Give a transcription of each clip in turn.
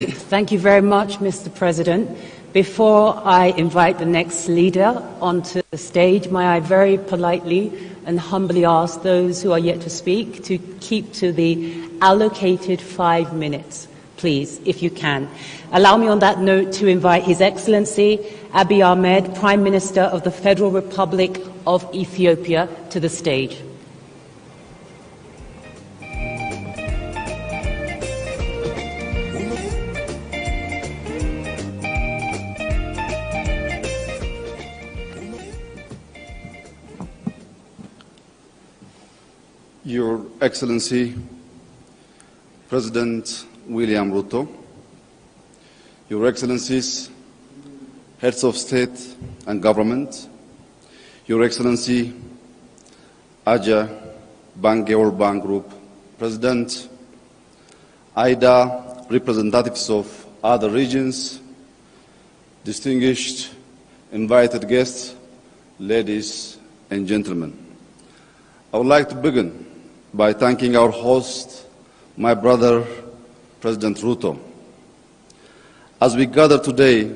Thank you very much, Mr. President. Before I invite the next leader onto the stage, may I very politely and humbly ask those who are yet to speak to keep to the allocated 5 minutes, please, if you can. Allow me on that note to invite His Excellency Abiy Ahmed, Prime Minister of the Federal Republic of Ethiopia, to the stage. Your Excellency, President William Ruto, Your Excellencies, Heads of State and Government, Your Excellency Aja Bange World Bank Group President, IDA, representatives of other regions, distinguished invited guests, ladies and gentlemen. I would like to begin by thanking our host, my brother, President Ruto. As we gather today,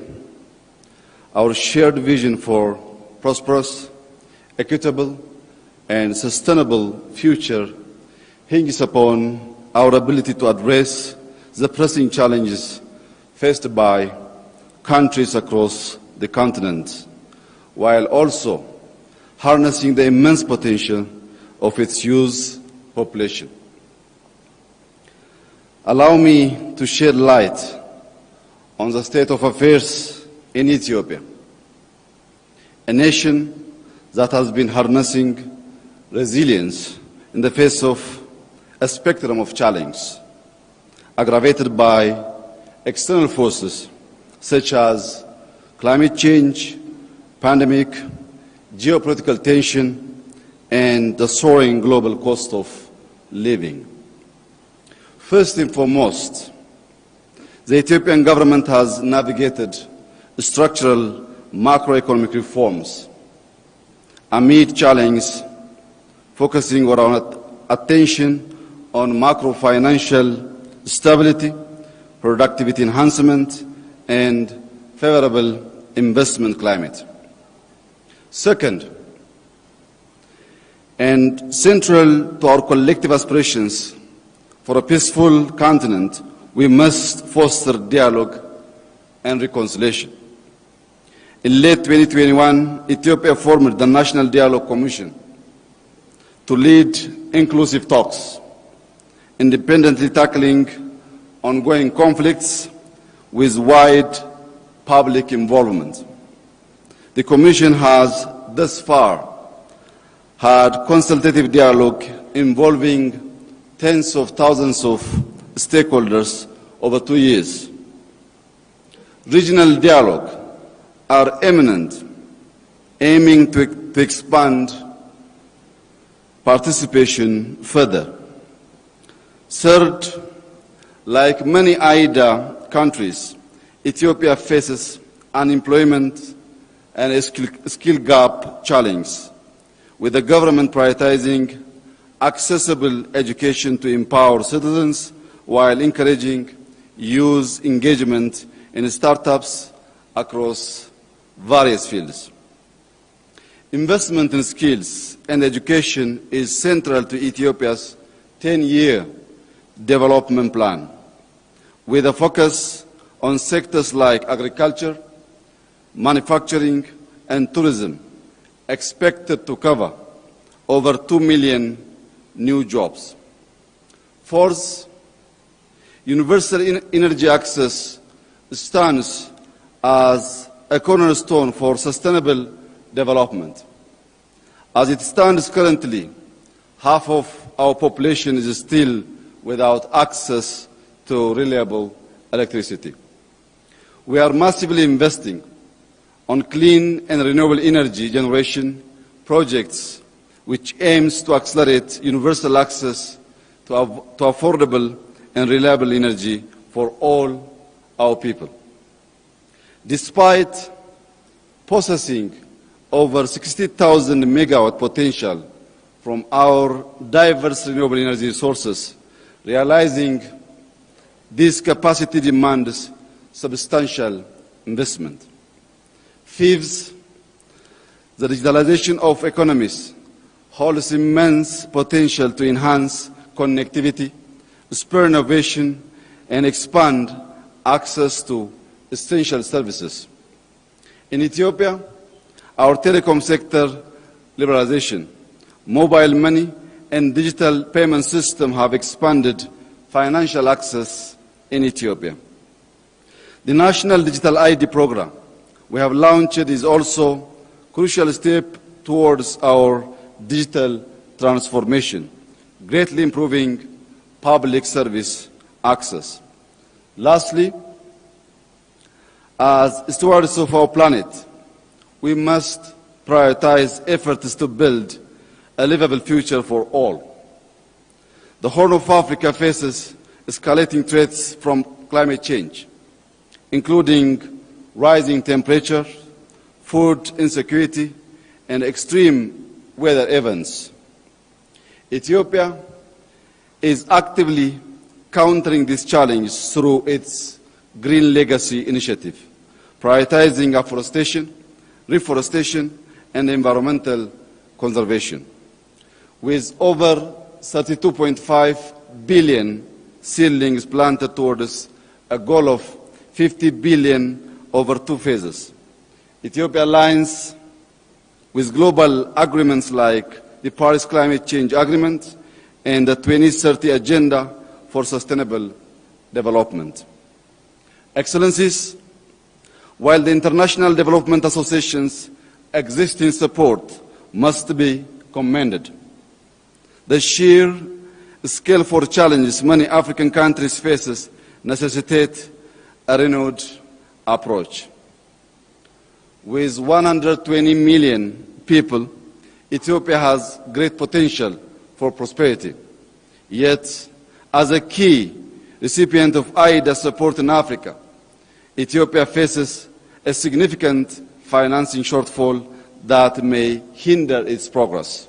our shared vision for prosperous, equitable, and sustainable future hinges upon our ability to address the pressing challenges faced by countries across the continent, while also harnessing the immense potential of its youth population. Allow me to shed light on the state of affairs in Ethiopia, a nation that has been harnessing resilience in the face of a spectrum of challenges, aggravated by external forces such as climate change, pandemic, geopolitical tension, and the soaring global cost of living. First and foremost, the Ethiopian government has navigated structural macroeconomic reforms amid challenges, focusing our attention on macro-financial stability, productivity enhancement, and favorable investment climate. Second, and central to our collective aspirations for a peaceful continent, we must foster dialogue and reconciliation. In late 2021, Ethiopia formed the National Dialogue Commission to lead inclusive talks, independently tackling ongoing conflicts with wide public involvement. The Commission has thus far had consultative dialogue involving tens of thousands of stakeholders over 2 years. Regional dialogue are imminent, aiming to expand participation further. Third, like many IDA countries, Ethiopia faces unemployment and a skill gap challenge, with the government prioritizing accessible education to empower citizens while encouraging youth engagement in startups across various fields. Investment in skills and education is central to Ethiopia's 10-year development plan, with a focus on sectors like agriculture, manufacturing, and tourism, expected to cover over 2 million new jobs. Fourth, universal energy access stands as a cornerstone for sustainable development. As it stands currently, half of our population is still without access to reliable electricity. We are massively investing on clean and renewable energy generation projects, which aims to accelerate universal access to affordable and reliable energy for all our people. Despite possessing over 60,000 megawatt potential from our diverse renewable energy sources, realizing This capacity demands substantial investment. Fifth, the digitalization of economies holds immense potential to enhance connectivity, spur innovation, and expand access to essential services. In Ethiopia, our telecom sector liberalization, mobile money, and digital payment system have expanded financial access in Ethiopia. The National Digital ID program we have launched is also a crucial step towards our digital transformation, greatly improving public service access. Lastly, as stewards of our planet, we must prioritize efforts to build a livable future for all. The Horn of Africa faces escalating threats from climate change, including rising temperature, food insecurity, and extreme weather events. Ethiopia is actively countering this challenge through its Green Legacy initiative, prioritizing afforestation, reforestation, and environmental conservation. With over 32.5 billion seedlings planted towards a goal of 50 billion over 2 phases, Ethiopia aligns with global agreements like the Paris Climate Change Agreement and the 2030 Agenda for Sustainable Development. Excellencies, while the international development associations' existing support must be commended, the sheer scale for challenges many African countries face necessitate a renewed approach. With 120 million people, Ethiopia has great potential for prosperity. Yet, as a key recipient of AIDA support in Africa, Ethiopia faces a significant financing shortfall that may hinder its progress.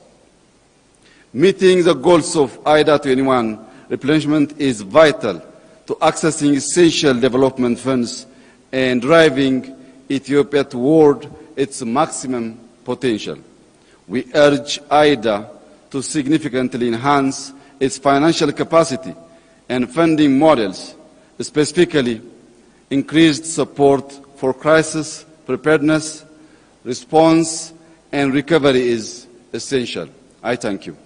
Meeting the goals of AIDA 21 replenishment is vital to accessing essential development funds and driving Ethiopia toward its maximum potential. We urge AIDA to significantly enhance its financial capacity and funding models, specifically increased support for crisis preparedness, response, and recovery is essential. I thank you.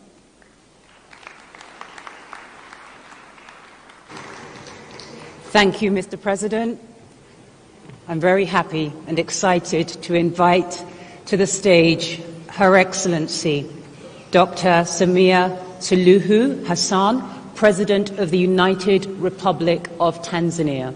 Thank you, Mr. President. I'm very happy and excited to invite to the stage Her Excellency Dr. Samia Suluhu Hassan, President of the United Republic of Tanzania.